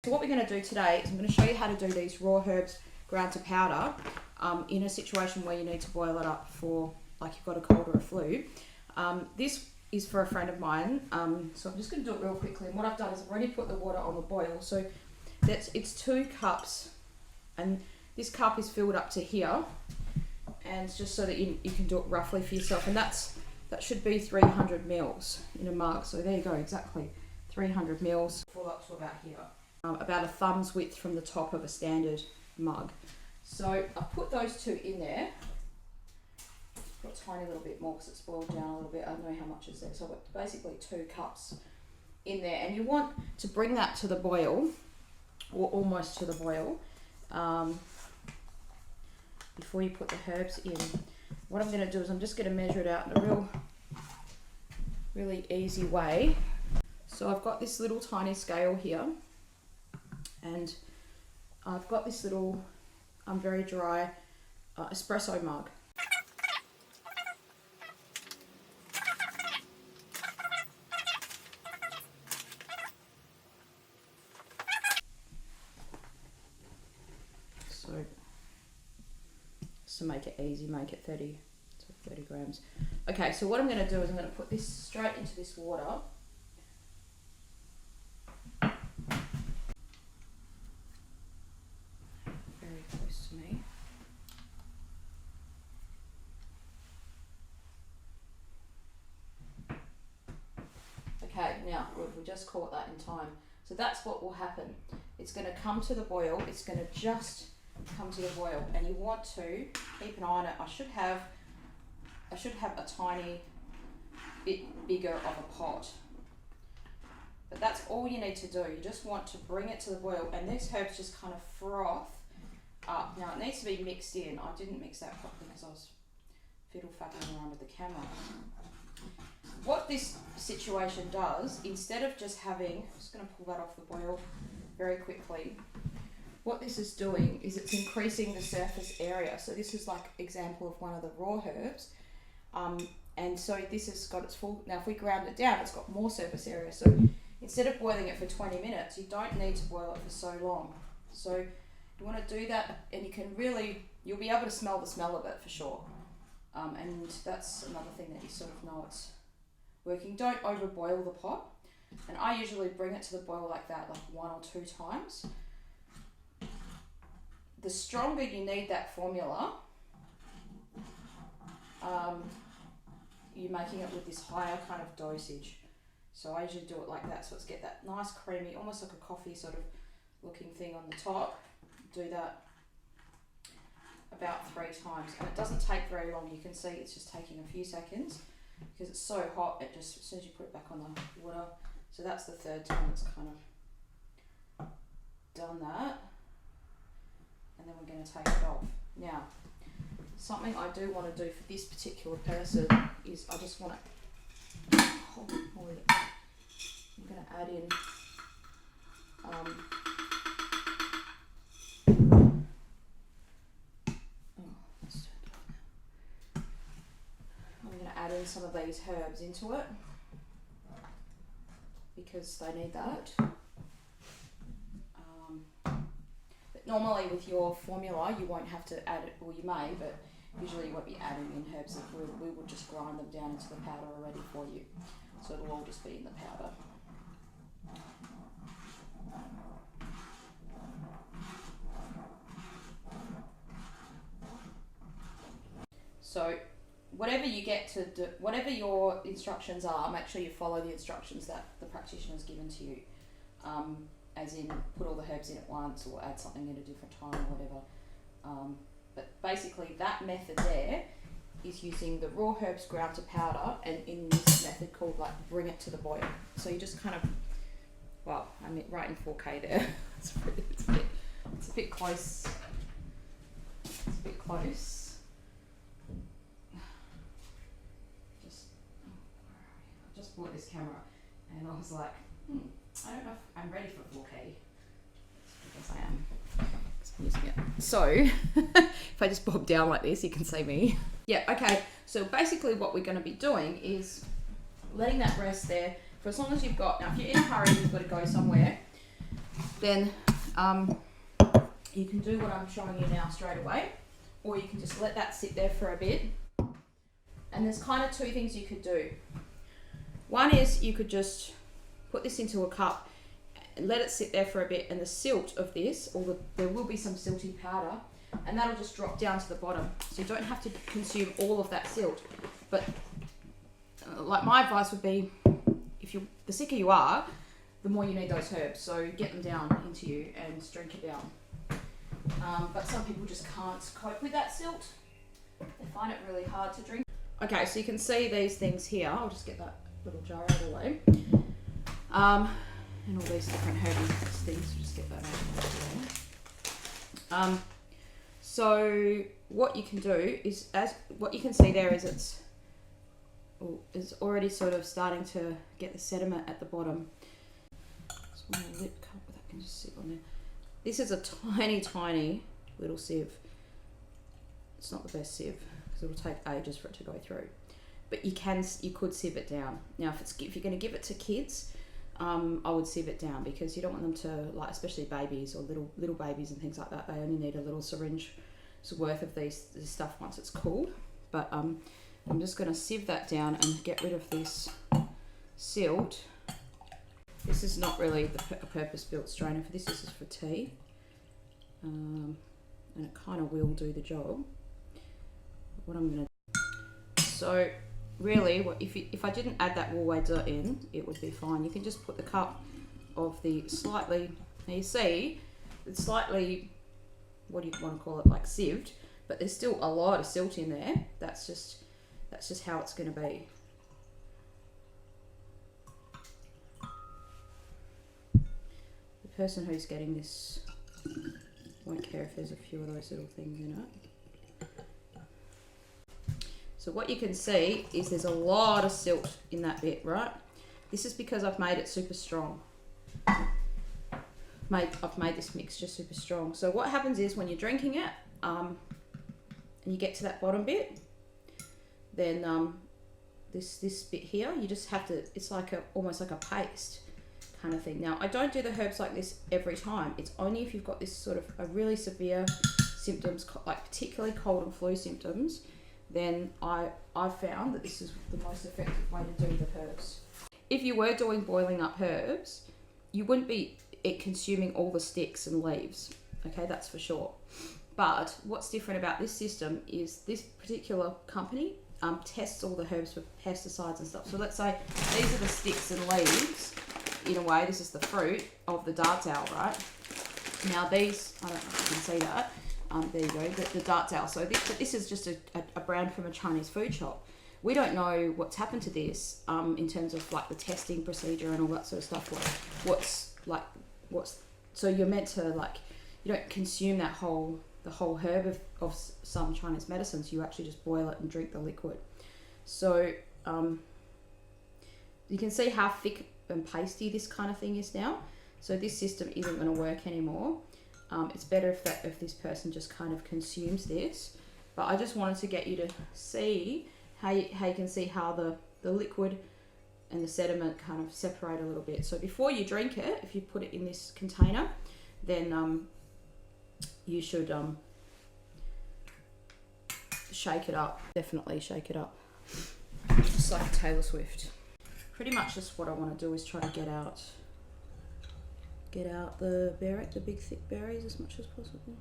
So what we're going to do today is I'm going to show you how to do these raw herbs ground to powder in a situation where you need to boil it up for, like, you've got a cold or a flu. This is for a friend of mine, so I'm just going to do it real quickly. And what I've done is I've already put the water on the boil. So it's 2 cups, and this cup is filled up to here, and it's just so that you can do it roughly for yourself. And that should be 300 mils in a mug. So there you go, exactly 300 mils. Full up to about here. About a thumb's width from the top of a standard mug. So I've put those 2 in there. Got a tiny little bit more because it's boiled down a little bit. I don't know how much is there. So I've got basically 2 cups in there. And you want to bring that to the boil, or almost to the boil, before you put the herbs in. What I'm going to do is I'm just going to measure it out in a really easy way. So I've got this little tiny scale here. And I've got this little very dry espresso mug. So to make it easy, make it 30 grams. Okay, so what I'm going to do is I'm going to put this straight into this water. Okay, now we just caught that in time. So that's what will happen. It's going to come to the boil. It's going to just come to the boil, and you want to keep an eye on it. I should have a tiny bit bigger of a pot, but that's all you need to do. You just want to bring it to the boil, and these herbs just kind of froth up. Now it needs to be mixed in. I didn't mix that properly because I was fiddle-faddling around with the camera. What this situation does, instead of just having, I'm just going to pull that off the boil very quickly. What this is doing is it's increasing the surface area. So this is like example of one of the raw herbs. And so this has got its full, now if we ground it down, it's got more surface area. So instead of boiling it for 20 minutes, you don't need to boil it for so long. So you want to do that, and you'll be able to smell the smell of it for sure. And that's another thing that you sort of know it's working. Don't overboil the pot, and I usually bring it to the boil like that, like 1 or 2 times. The stronger you need that formula, you're making it with this higher kind of dosage. So I usually do it like that, so it's get that nice creamy, almost like a coffee sort of looking thing on the top. Do that about 3 times, and it doesn't take very long. You can see it's just taking a few seconds because it's so hot. It just, as soon as you put it back on the water. So that's the 3rd time it's kind of done that, and then we're going to take it off. Now, something I do want to do for this particular person is I just want to hold it. I'm going to add in add in some of these herbs into it because they need that. But normally with your formula you won't have to add it, or you may, but usually you won't be adding in herbs. We will just grind them down into the powder already for you, so it'll all just be in the powder. So whatever you get to do, whatever your instructions are, make sure you follow the instructions that the practitioner has given to you. As in, put all the herbs in at once, or add something at a different time, or whatever. But basically, that method there is using the raw herbs ground to powder, and in this method called like bring it to the boil. So you just kind of, well, I mean, right in 4K there. It's a bit close. It's a bit close. Just bought this camera, and I was like, I don't know if I'm ready for 4K. Yes, I am. I'm using it. So, if I just bob down like this, you can see me. Yeah, okay. So basically what we're going to be doing is letting that rest there for as long as you've got. Now, if you're in a hurry, you've got to go somewhere, then you can do what I'm showing you now straight away, or you can just let that sit there for a bit. And there's kind of two things you could do. One is you could just put this into a cup and let it sit there for a bit, and the silt of this, there will be some silty powder, and that'll just drop down to the bottom. So you don't have to consume all of that silt. But like my advice would be, the sicker you are, the more you need those herbs. So get them down into you and drink it down. But some people just can't cope with that silt. They find it really hard to drink. Okay, so you can see these things here. I'll just get that little jar out of the way. And all these different herbal things. Just get that out of the way. So what you can do is, what you can see there is it's already sort of starting to get the sediment at the bottom. It's my lip cup that can just sit on there. This is a tiny, tiny little sieve. It's not the best sieve because it'll take ages for it to go through. But you could sieve it down. Now, if you're going to give it to kids, I would sieve it down, because you don't want them to, like, especially babies or little babies and things like that. They only need a little syringe worth of this stuff once it's cooled. But I'm just going to sieve that down and get rid of this silt. This is not really a purpose-built strainer for this. This is for tea, and it kind of will do the job. What I'm going to so really, if I didn't add that wool wader in, it would be fine. You can just put the cup of the slightly, now you see, it's slightly, what do you want to call it, like sieved, but there's still a lot of silt in there. That's just how it's going to be. The person who's getting this won't care if there's a few of those little things in it. So what you can see is there's a lot of silt in that bit, right? This is because I've made it super strong. I've made this mixture super strong. So what happens is when you're drinking it, and you get to that bottom bit, then this bit here, you just have to, it's like almost like a paste kind of thing. Now, I don't do the herbs like this every time. It's only if you've got this sort of a really severe symptoms, like particularly cold and flu symptoms, then I've found that this is the most effective way to do the herbs. If you were doing boiling up herbs, you wouldn't be consuming all the sticks and leaves, okay, that's for sure. But what's different about this system is this particular company tests all the herbs for pesticides and stuff. So let's say these are the sticks and leaves, in a way, this is the fruit of the dart's owl, right? Now these, I don't know if you can see that, there you go, the dart's owl. So this is just a brand from a Chinese food shop. We don't know what's happened to this in terms of like the testing procedure and all that sort of stuff. So you're meant to, like, you don't consume the whole herb of some Chinese medicines. You actually just boil it and drink the liquid. So you can see how thick and pasty this kind of thing is now. So this system isn't going to work anymore. It's better if this person just kind of consumes this. But I just wanted to get you to see how you can see how the liquid and the sediment kind of separate a little bit. So before you drink it, if you put it in this container, then you should shake it up. Definitely shake it up, just like Taylor Swift. Pretty much just what I want to do is try to get out the big thick berries as much as possible.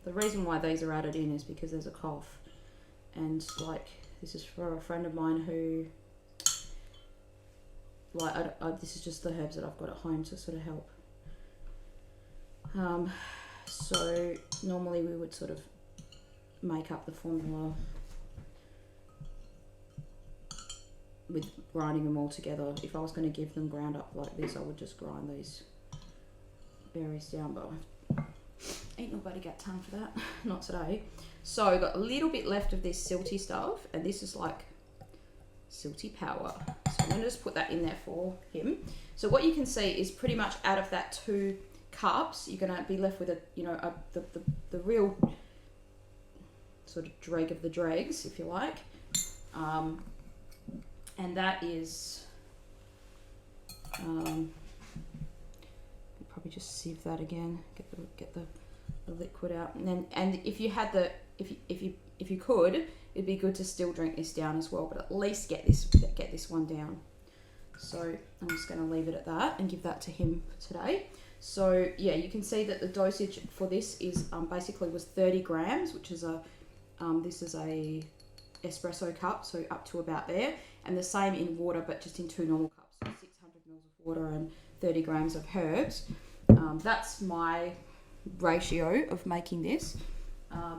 The reason why these are added in is because there's a cough, and like this is for a friend of mine who, like, this is just the herbs that I've got at home to sort of help. So normally we would sort of make up the formula with grinding them all together. If I was going to give them ground up like this, I would just grind these berries down, but ain't nobody got time for that. Not today. So I've got a little bit left of this silty stuff, and this is like silty power. So I'm I'm going to just put that in there for him. So what you can see is pretty much out of that 2 cups, you're going to be left with the real sort of dreg of the dregs, if you like. And that is, probably just sieve that again, get the liquid out, and if you had if you could, it'd be good to still drink this down as well, but at least get this one down. So I'm just going to leave it at that and give that to him today. So yeah, you can see that the dosage for this is basically was 30 grams, which is this is a espresso cup, so up to about there, and the same in water, but just in 2 normal cups, so 600 mils of water and 30 grams of herbs. That's my ratio of making this,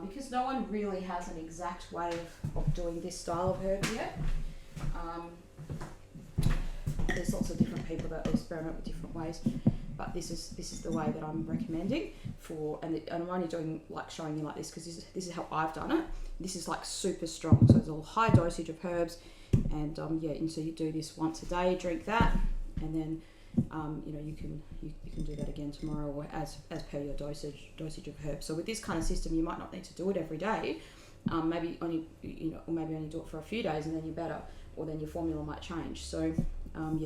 because no one really has an exact way of doing this style of herb yet. There's lots of different people that experiment with different ways, but this is the way that I'm recommending for, and I'm only doing showing you like this because this is how I've done it. This is like super strong, so it's a high dosage of herbs, and and so you do this once a day, drink that, and then you can do that again tomorrow, or as per your dosage of herbs. So with this kind of system, you might not need to do it every day. Maybe only do it for a few days, and then you're better, or then your formula might change. So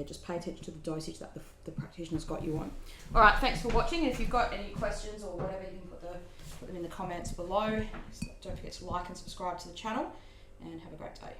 just pay attention to the dosage that the practitioner's got you on. All right, thanks for watching. If you've got any questions or whatever, you can put them in the comments below. Don't forget to like and subscribe to the channel, and have a great day.